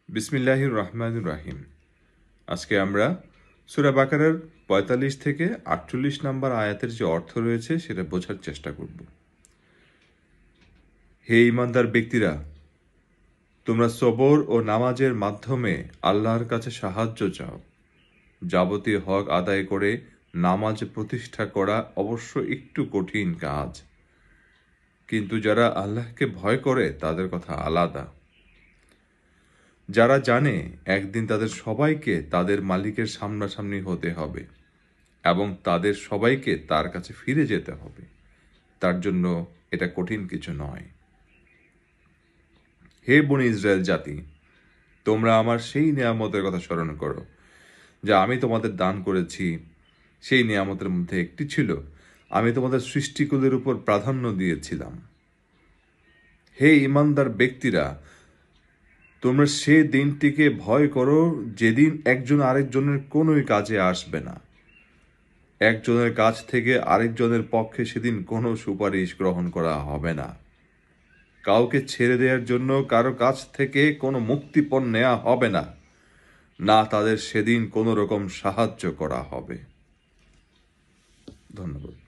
বিসমিল্লাহির রহমানির রহিম। আজকে আমরা সূরা বাকারার ৪৫ থেকে ৪৮ নম্বর আয়াতের যে অর্থ রয়েছে সেটা বোঝার চেষ্টা করব। হে ঈমানদার ব্যক্তিরা, তোমরা সবর ও নামাজের মাধ্যমে আল্লাহর কাছে সাহায্য চাও। যাবতীয় হক আদায় করে নামাজ প্রতিষ্ঠা করা অবশ্য একটু কঠিন কাজ, কিন্তু যারা আল্লাহকে ভয় করে তাদের কথা আলাদা। যারা জানে একদিন তাদের সবাইকে তাদের মালিকের সামনাসামনি হতে হবে এবং তাদের সবাইকে তার কাছে ফিরে যেতে হবে, তার জন্য এটা কঠিন কিছু নয়। হে বনী ইসরায়েল জাতি, তোমরা আমার সেই নিয়ামতের কথা স্মরণ করো যা আমি তোমাদের দান করেছি। সেই নিয়ামতের মধ্যে একটি ছিল, আমি তোমাদের সৃষ্টিকুলের উপর প্রাধান্য দিয়েছিলাম। হে ঈমানদার ব্যক্তিরা, তোমরা সে দিনটিকে ভয় করো যেদিন একজন আরেকজনের কোনোই কাজে আসবে না। একজনের কাছ থেকে আরেকজনের পক্ষে সেদিন কোনো সুপারিশ গ্রহণ করা হবে না। কাউকে ছেড়ে দেওয়ার জন্য কারো কাছ থেকে কোনো মুক্তিপণ নেওয়া হবে না, না তাদের সেদিন কোনো রকম সাহায্য করা হবে। ধন্যবাদ।